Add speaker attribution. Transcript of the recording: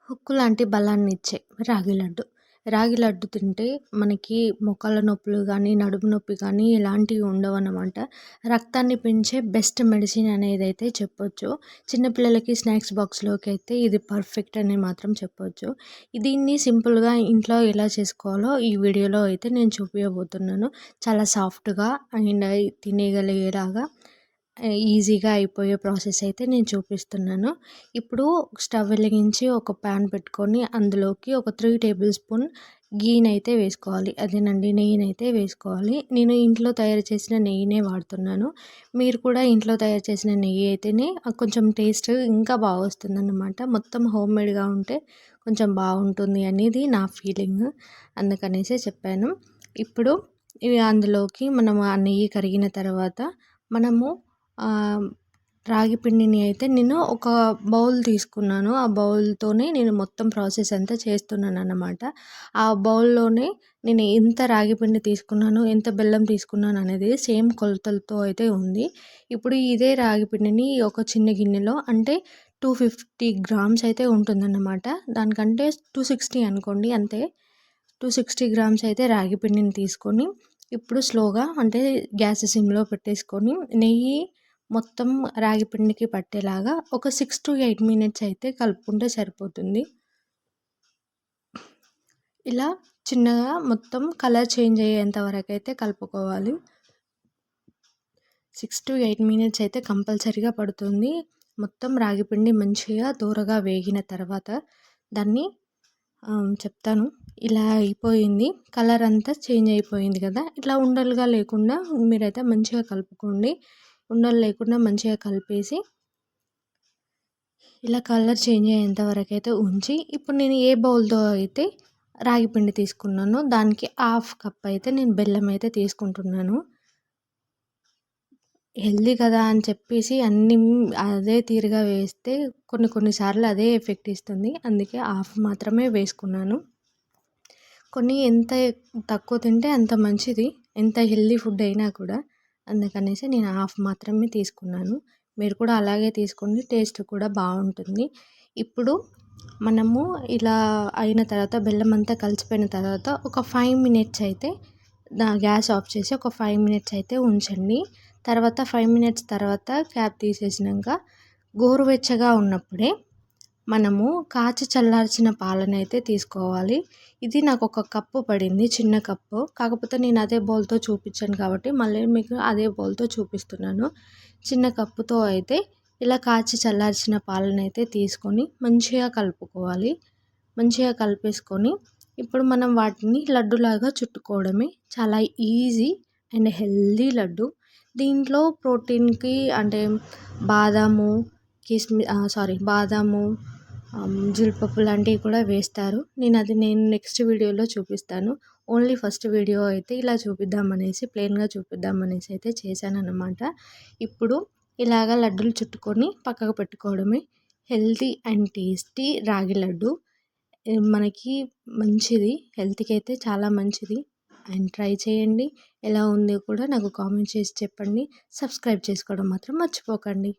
Speaker 1: Hook లాంటి బలాన్నిచ్చే రాగి లడ్డు. రాగి లడ్డు తింటే మనకి మోకాళ్ళ నొప్పులు గానీ, నడుము నొప్పి గానీ ఎలాంటివి ఉండవనమాట. రక్తాన్ని పెంచే బెస్ట్ మెడిసిన్ అనేదైతే చెప్పొచ్చు. చిన్న పిల్లలకి స్నాక్స్ బాక్స్‌లోకైతే ఇది పర్ఫెక్ట్ అని మాత్రం చెప్పొచ్చు. దీన్ని సింపుల్‌గా ఇంట్లో ఎలా చేసుకోవాలో ఈ వీడియోలో అయితే నేను చూపియబోతున్నాను. చాలా సాఫ్ట్‌గా అండ్ తినేయగలిగేలాగా ఈజీగా అయిపోయే ప్రాసెస్ అయితే నేను చూపిస్తున్నాను. ఇప్పుడు స్టవ్ వెలిగించి ఒక పాన్ పెట్టుకొని అందులోకి ఒక 3 టేబుల్ స్పూన్ గీనైతే వేసుకోవాలి. అదేనండి నెయ్యినైతే వేసుకోవాలి. నేను ఇంట్లో తయారు చేసిన నెయ్యినే వాడుతున్నాను. మీరు కూడా ఇంట్లో తయారు చేసిన నెయ్యి అయితేనే కొంచెం టేస్ట్ ఇంకా బాగొస్తుందన్నమాట. మొత్తం హోమ్‌మేడ్‌గా ఉంటే కొంచెం బాగుంటుంది అనేది నా ఫీలింగ్. అందుకనేసే చెప్పాను. ఇప్పుడు ఇవి అందులోకి మనం ఆ నెయ్యి కరిగిన తర్వాత మనము ఆహ్, రాగి పిండిని అయితే నేను ఒక బౌల్ తీసుకున్నాను. ఆ బౌల్‌తోనే నేను మొత్తం ప్రాసెస్ అంతా చేస్తున్నానన్నమాట. ఆ బౌల్‌లోనే నేను ఎంత రాగి పిండి తీసుకున్నాను, ఎంత బెల్లం తీసుకున్నాను అనేది సేమ్ కొలతలతో అయితే ఉంది. ఇప్పుడు ఇదే రాగి పిండిని ఒక చిన్న గిన్నెలో అంటే 250 గ్రామ్స్ అయితే ఉంటుందన్నమాట. దానికంటే 260 అనుకోండి అంతే. 260 గ్రామ్స్ అయితే రాగి పిండిని తీసుకొని ఇప్పుడు స్లోగా అంటే గ్యాస్ సిమ్‌లో పెట్టేసుకొని నెయ్యి మొత్తం రాగి పిండికి పట్టేలాగా ఒక 6-8 మినిట్స్ అయితే కలుపుకుంటే సరిపోతుంది. ఇలా చిన్నగా మొత్తం కలర్ చేంజ్ అయ్యేంత వరకైతే కలుపుకోవాలి. 6-8 మినిట్స్ అయితే కంపల్సరీగా పడుతుంది. మొత్తం రాగి పిండి మంచిగా దోరగా వేగిన తర్వాత దాన్ని చెప్తాను. ఇలా అయిపోయింది. కలర్ అంతా చేంజ్ అయిపోయింది కదా! ఇట్లా ఉండలుగా లేకుండా మీరైతే మంచిగా కలుపుకోండి. ఉండలు లేకుండా మంచిగా కలిపేసి ఇలా కలర్ చేంజ్ అయ్యేంత వరకైతే ఉంచి ఇప్పుడు నేను ఏ బౌల్‌తో అయితే రాగి పిండి తీసుకున్నానో దానికి హాఫ్ కప్ అయితే నేను బెల్లం అయితే తీసుకుంటున్నాను. హెల్తీ కదా అని చెప్పేసి అన్నీ అదే తీరుగా వేస్తే కొన్ని సార్లు అదే ఎఫెక్ట్ ఇస్తుంది. అందుకే హాఫ్ మాత్రమే వేసుకున్నాను. కొన్ని ఎంత తక్కువ తింటే అంత మంచిది. ఎంత హెల్తీ ఫుడ్ అయినా కూడా. అందుకనేసి నేను హాఫ్ మాత్రమే తీసుకున్నాను. మీరు కూడా అలాగే తీసుకోండి. టేస్ట్ కూడా బాగుంటుంది. ఇప్పుడు మనము ఇలా అయిన తర్వాత బెల్లం అంతా కలిసిపోయిన తర్వాత ఒక 5 మినిట్స్ అయితే గ్యాస్ ఆఫ్ చేసి ఒక 5 మినిట్స్ అయితే ఉంచండి. తర్వాత 5 మినిట్స్ తర్వాత క్యాప్ తీసేసినాక గోరువెచ్చగా ఉన్నప్పుడే మనము కాచి చల్లార్చిన పాలనైతే తీసుకోవాలి. ఇది నాకు ఒక కప్పు పడింది. చిన్న కప్పు. కాకపోతే నేను అదే బౌల్‌తో చూపించాను కాబట్టి మళ్ళీ మీకు అదే బౌల్‌తో చూపిస్తున్నాను. చిన్న కప్పుతో అయితే ఇలా కాచి చల్లార్చిన పాలనైతే తీసుకొని మంచిగా కలుపుకోవాలి. మంచిగా కలిపేసుకొని ఇప్పుడు మనం వాటిని లడ్డులాగా చుట్టుకోవడమే. చాలా ఈజీ అండ్ హెల్తీ లడ్డు. దీంట్లో ప్రోటీన్‌కి అంటే బాదాము, బాదాము, జీడిపప్పు లాంటివి కూడా వేస్తారు. నేను నెక్స్ట్ వీడియోలో చూపిస్తాను. ఓన్లీ ఫస్ట్ వీడియో అయితే ఇలా చూపిద్దామనేసి ప్లెయిన్‌గా చూపిద్దామనేసి అయితే చేశానన్నమాట. ఇప్పుడు ఇలాగ లడ్డూలు చుట్టుకొని పక్కకు పెట్టుకోవడమే. హెల్తీ అండ్ టేస్టీ రాగి లడ్డు. మనకి మంచిది. హెల్త్‌కి అయితే చాలా మంచిది. అండ్ ట్రై చేయండి. ఎలా ఉందో కూడా నాకు కామెంట్ చేసి చెప్పండి. సబ్స్క్రైబ్ చేసుకోవడం మాత్రం మర్చిపోకండి.